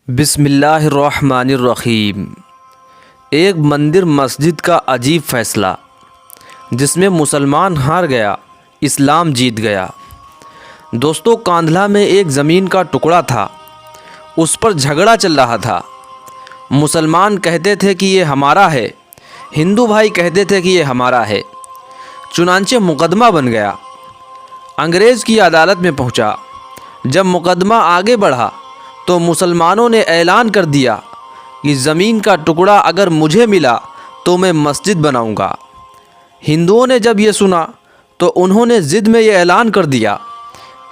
بسم اللہ الرحمن الرحیم۔ ایک مندر مسجد کا عجیب فیصلہ جس میں مسلمان ہار گیا، اسلام جیت گیا۔ دوستو، کاندھلا میں ایک زمین کا ٹکڑا تھا، اس پر جھگڑا چل رہا تھا۔ مسلمان کہتے تھے کہ یہ ہمارا ہے، ہندو بھائی کہتے تھے کہ یہ ہمارا ہے۔ چنانچہ مقدمہ بن گیا، انگریز کی عدالت میں پہنچا۔ جب مقدمہ آگے بڑھا تو مسلمانوں نے اعلان کر دیا کہ زمین کا ٹکڑا اگر مجھے ملا تو میں مسجد بناؤں گا۔ ہندوؤں نے جب یہ سنا تو انہوں نے ضد میں یہ اعلان کر دیا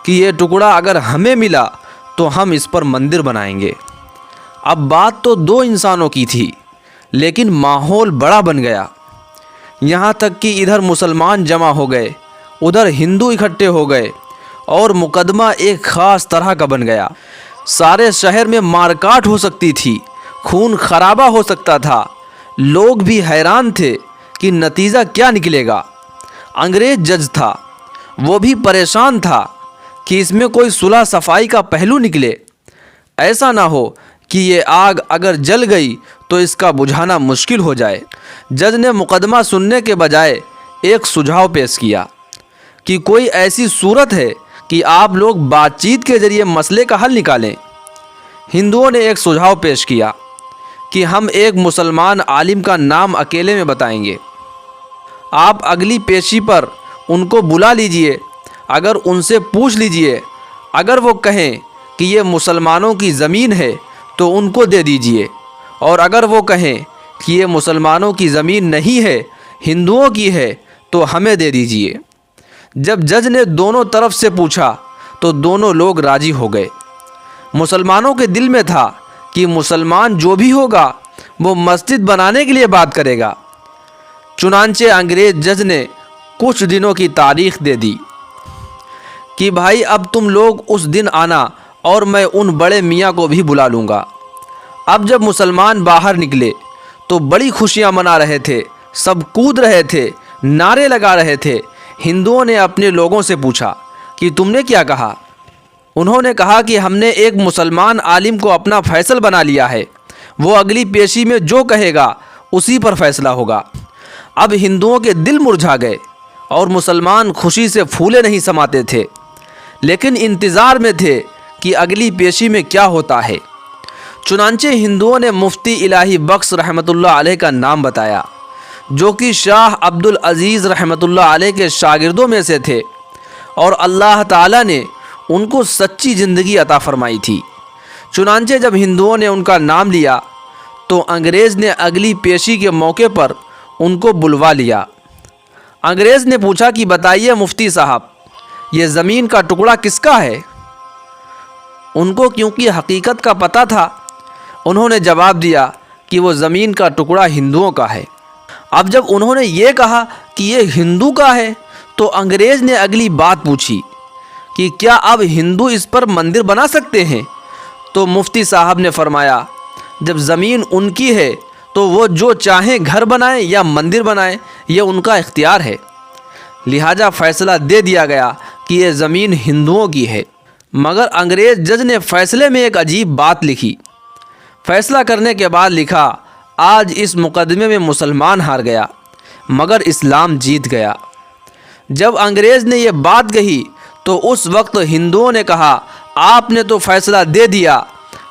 کہ یہ ٹکڑا اگر ہمیں ملا تو ہم اس پر مندر بنائیں گے۔ اب بات تو دو انسانوں کی تھی، لیکن ماحول بڑا بن گیا، یہاں تک کہ ادھر مسلمان جمع ہو گئے، ادھر ہندو اکٹھے ہو گئے، اور مقدمہ ایک خاص طرح کا بن گیا۔ سارے شہر میں مارکاٹ ہو سکتی تھی، خون خرابہ ہو سکتا تھا۔ لوگ بھی حیران تھے کہ نتیجہ کیا نکلے گا۔ انگریز جج تھا، وہ بھی پریشان تھا کہ اس میں کوئی صلح صفائی کا پہلو نکلے، ایسا نہ ہو کہ یہ آگ اگر جل گئی تو اس کا بجھانا مشکل ہو جائے۔ جج نے مقدمہ سننے کے بجائے ایک سجھاؤ پیش کیا کہ کوئی ایسی صورت ہے کہ آپ لوگ بات چیت کے ذریعے مسئلے کا حل نکالیں۔ ہندوؤں نے ایک سجھاؤ پیش کیا کہ ہم ایک مسلمان عالم کا نام اکیلے میں بتائیں گے، آپ اگلی پیشی پر ان کو بلا لیجئے، اگر ان سے پوچھ لیجئے، اگر وہ کہیں کہ یہ مسلمانوں کی زمین ہے تو ان کو دے دیجئے، اور اگر وہ کہیں کہ یہ مسلمانوں کی زمین نہیں ہے، ہندوؤں کی ہے، تو ہمیں دے دیجئے۔ جب جج نے دونوں طرف سے پوچھا تو دونوں لوگ راضی ہو گئے۔ مسلمانوں کے دل میں تھا کہ مسلمان جو بھی ہوگا وہ مسجد بنانے کے لیے بات کرے گا۔ چنانچہ انگریز جج نے کچھ دنوں کی تاریخ دے دی کہ بھائی اب تم لوگ اس دن آنا اور میں ان بڑے میاں کو بھی بلا لوں گا۔ اب جب مسلمان باہر نکلے تو بڑی خوشیاں منا رہے تھے، سب کود رہے تھے، نعرے لگا رہے تھے۔ ہندوؤں نے اپنے لوگوں سے پوچھا کہ تم نے کیا کہا؟ انہوں نے کہا کہ ہم نے ایک مسلمان عالم کو اپنا فیصل بنا لیا ہے، وہ اگلی پیشی میں جو کہے گا اسی پر فیصلہ ہوگا۔ اب ہندوؤں کے دل مرجھا گئے اور مسلمان خوشی سے پھولے نہیں سماتے تھے، لیکن انتظار میں تھے کہ اگلی پیشی میں کیا ہوتا ہے۔ چنانچہ ہندوؤں نے مفتی الہی بخش رحمۃ اللہ علیہ کا نام بتایا، جو کہ شاہ عبد العزیز رحمۃ اللہ علیہ کے شاگردوں میں سے تھے، اور اللہ تعالیٰ نے ان کو سچی زندگی عطا فرمائی تھی۔ چنانچہ جب ہندوؤں نے ان کا نام لیا تو انگریز نے اگلی پیشی کے موقع پر ان کو بلوا لیا۔ انگریز نے پوچھا کہ بتائیے مفتی صاحب، یہ زمین کا ٹکڑا کس کا ہے؟ ان کو کیونکہ حقیقت کا پتہ تھا، انہوں نے جواب دیا کہ وہ زمین کا ٹکڑا ہندوؤں کا ہے۔ اب جب انہوں نے یہ کہا کہ یہ ہندو کا ہے تو انگریز نے اگلی بات پوچھی کہ کیا اب ہندو اس پر مندر بنا سکتے ہیں؟ تو مفتی صاحب نے فرمایا جب زمین ان کی ہے تو وہ جو چاہیں گھر بنائیں یا مندر بنائیں، یہ ان کا اختیار ہے۔ لہٰذا فیصلہ دے دیا گیا کہ یہ زمین ہندوؤں کی ہے۔ مگر انگریز جج نے فیصلے میں ایک عجیب بات لکھی۔ فیصلہ کرنے کے بعد لکھا، آج اس مقدمے میں مسلمان ہار گیا مگر اسلام جیت گیا۔ جب انگریز نے یہ بات کہی تو اس وقت ہندوؤں نے کہا، آپ نے تو فیصلہ دے دیا،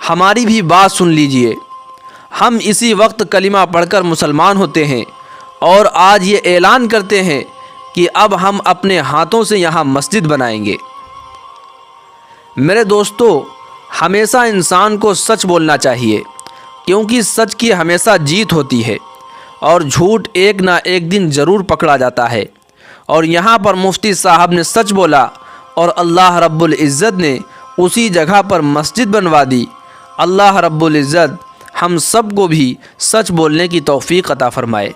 ہماری بھی بات سن لیجئے۔ ہم اسی وقت کلمہ پڑھ کر مسلمان ہوتے ہیں اور آج یہ اعلان کرتے ہیں کہ اب ہم اپنے ہاتھوں سے یہاں مسجد بنائیں گے۔ میرے دوستو، ہمیشہ انسان کو سچ بولنا چاہیے، کیونکہ سچ کی ہمیشہ جیت ہوتی ہے اور جھوٹ ایک نہ ایک دن ضرور پکڑا جاتا ہے۔ اور یہاں پر مفتی صاحب نے سچ بولا اور اللہ رب العزت نے اسی جگہ پر مسجد بنوا دی۔ اللہ رب العزت ہم سب کو بھی سچ بولنے کی توفیق عطا فرمائے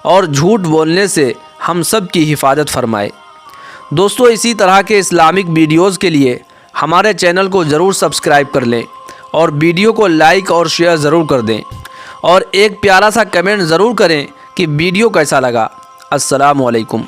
اور جھوٹ بولنے سے ہم سب کی حفاظت فرمائے۔ دوستو، اسی طرح کے اسلامک ویڈیوز کے لیے ہمارے چینل کو ضرور سبسکرائب کر لیں اور ویڈیو کو لائک اور شیئر ضرور کر دیں، اور ایک پیارا سا کمنٹ ضرور کریں کہ ویڈیو کیسا لگا۔ السلام علیکم۔